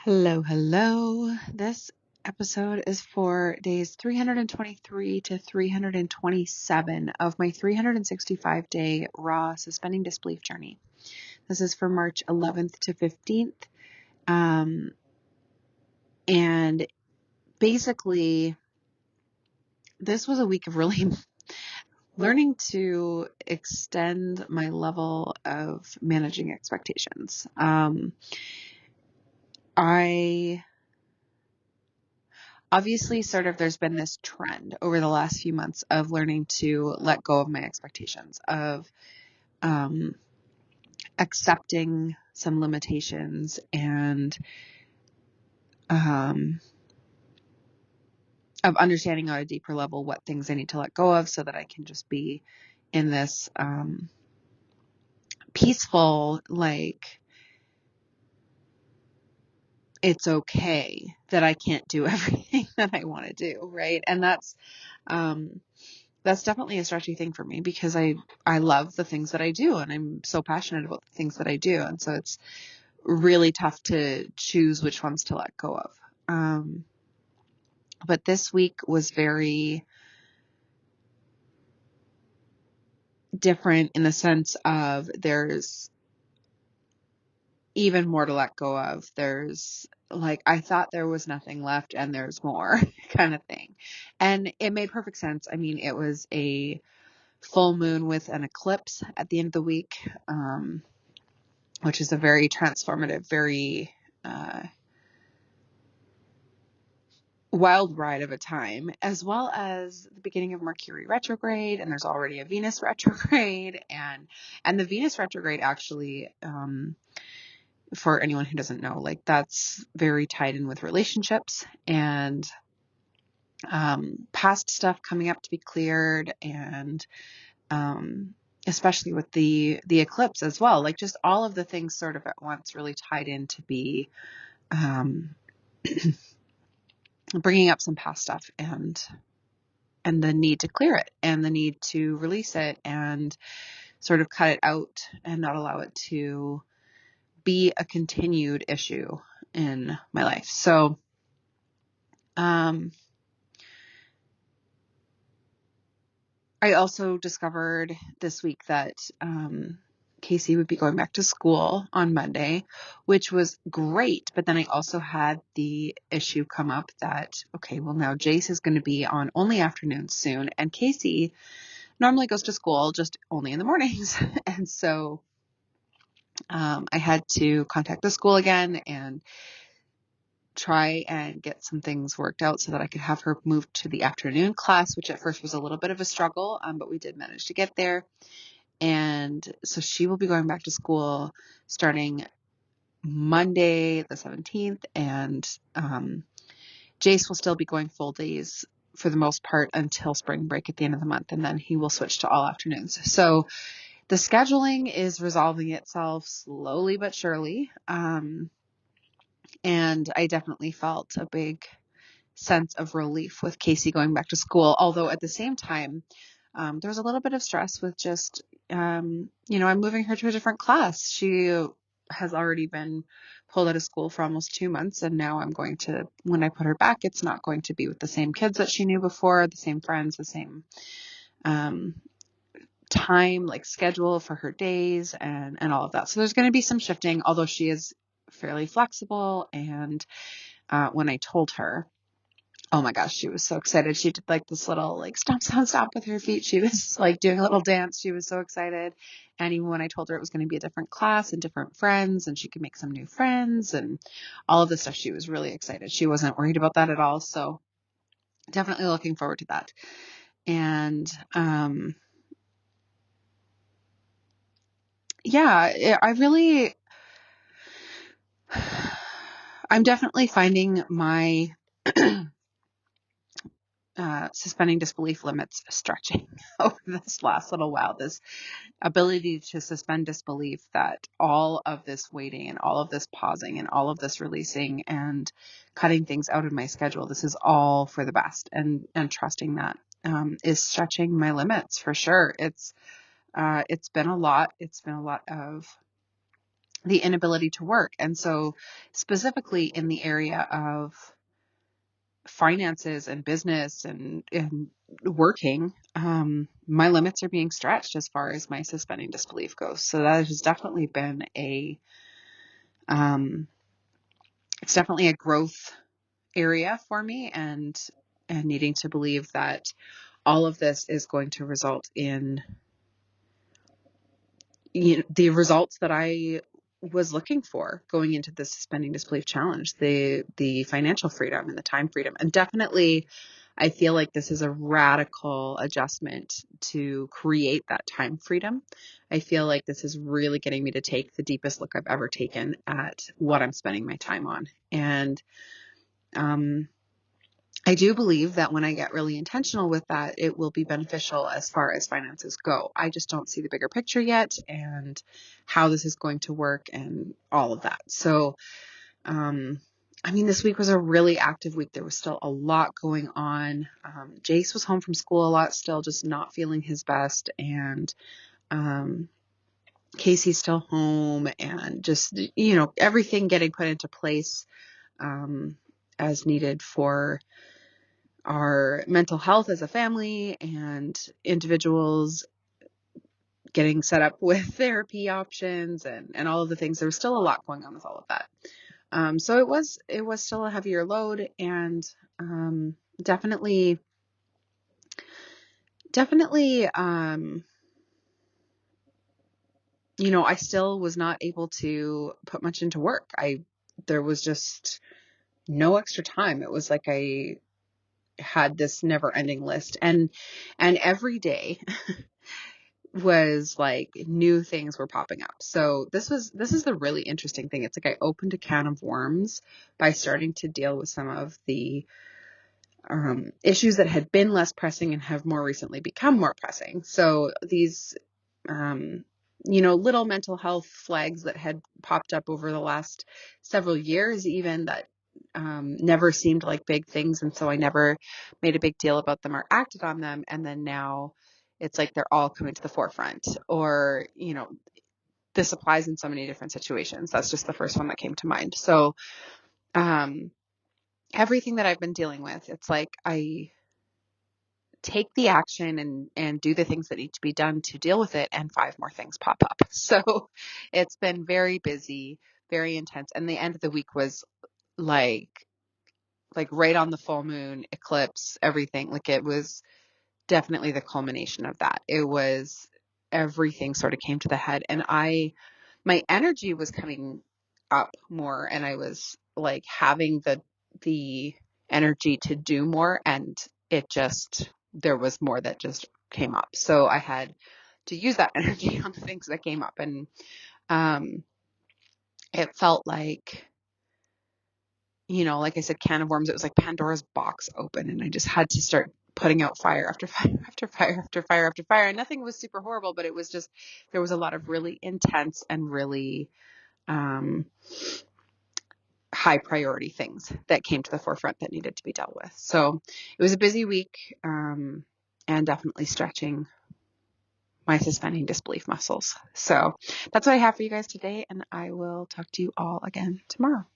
Hello, hello. This episode is for days 323 to 327 of my 365-day raw suspending disbelief journey. This is for March 11th to 15th. And basically, this was a week of really learning to extend my level of managing expectations. Obviously, there's been this trend over the last few months of learning to let go of my expectations, of accepting some limitations and of understanding on a deeper level what things I need to let go of so that I can just be in this peaceful, it's okay that I can't do everything that I want to do, right? And that's definitely a stretchy thing for me because I love the things that I do and I'm so passionate about the things that I do. And so it's really tough to choose which ones to let go of. But this week was very different in the sense of there's even more to let go of. There's I thought there was nothing left and there's more kind of thing. And it made perfect sense. I mean, it was a full moon with an eclipse at the end of the week, which is a very transformative, very wild ride of a time, as well as the beginning of Mercury retrograde, and there's already a Venus retrograde, and the Venus retrograde actually, for anyone who doesn't know, that's very tied in with relationships and past stuff coming up to be cleared, and especially with the eclipse as well, just all of the things sort of at once really tied in to be bringing up some past stuff and the need to clear it and the need to release it and sort of cut it out and not allow it to be a continued issue in my life. So, I also discovered this week that, Casey would be going back to school on Monday, which was great. But then I also had the issue come up that, okay, well now Jace is going to be on only afternoons soon. And Casey normally goes to school just only in the mornings. And so I had to contact the school again and try and get some things worked out so that I could have her moved to the afternoon class, which at first was a little bit of a struggle, but we did manage to get there. And so she will be going back to school starting Monday, the 17th, and Jace will still be going full days for the most part until spring break at the end of the month, and then he will switch to all afternoons. So the scheduling is resolving itself slowly but surely. And I definitely felt a big sense of relief with Casey going back to school. Although at the same time, there was a little bit of stress with just, I'm moving her to a different class. She has already been pulled out of school for almost 2 months. And now when I put her back, it's not going to be with the same kids that she knew before, the same friends, the same, time, schedule for her days and all of that. So there's going to be some shifting, although she is fairly flexible. And, when I told her, oh my gosh, she was so excited. She did this little stomp, stomp, stomp with her feet. She was doing a little dance. She was so excited. And even when I told her it was going to be a different class and different friends and she could make some new friends and all of this stuff, she was really excited. She wasn't worried about that at all. So definitely looking forward to that. And, yeah, I'm definitely finding my suspending disbelief limits stretching over this last little while. This ability to suspend disbelief that all of this waiting and all of this pausing and all of this releasing and cutting things out of my schedule, this is all for the best, and trusting that is stretching my limits for sure. It's been a lot. It's been a lot of the inability to work. And so specifically in the area of finances and business and working, my limits are being stretched as far as my suspending disbelief goes. So that has definitely been um, it's definitely a growth area for me, and needing to believe that all of this is going to result in the results that I was looking for going into the suspending disbelief challenge, the financial freedom and the time freedom. And definitely I feel like this is a radical adjustment to create that time freedom. I feel like this is really getting me to take the deepest look I've ever taken at what I'm spending my time on. And I do believe that when I get really intentional with that, it will be beneficial as far as finances go. I just don't see the bigger picture yet and how this is going to work and all of that. So, this week was a really active week. There was still a lot going on. Jace was home from school a lot, still just not feeling his best. And, Casey's still home, and just, everything getting put into place, as needed for our mental health as a family, and individuals getting set up with therapy options and all of the things. There was still a lot going on with all of that. So it was still a heavier load, and definitely, I still was not able to put much into work. There was just no extra time. It was like I had this never ending list, and every day was like new things were popping up. So this is the really interesting thing. It's like I opened a can of worms by starting to deal with some of the issues that had been less pressing and have more recently become more pressing. So these little mental health flags that had popped up over the last several years, even, that never seemed like big things, and so I never made a big deal about them or acted on them. And then now it's like they're all coming to the forefront, or this applies in so many different situations. That's just the first one that came to mind. So everything that I've been dealing with, it's like I take the action and do the things that need to be done to deal with it, and 5 more things pop up. So it's been very busy, very intense. And the end of the week was like right on the full moon eclipse, everything. Like, it was definitely the culmination of that. It was, everything sort of came to the head, and my energy was coming up more, and I was like having the energy to do more, and there was more that just came up. So I had to use that energy on the things that came up, and it felt like, like I said, can of worms. It was like Pandora's box open, and I just had to start putting out fire after fire after fire after fire after fire. And nothing was super horrible, but it was just, there was a lot of really intense and really high priority things that came to the forefront that needed to be dealt with. So it was a busy week, and definitely stretching my suspending disbelief muscles. So that's what I have for you guys today, and I will talk to you all again tomorrow.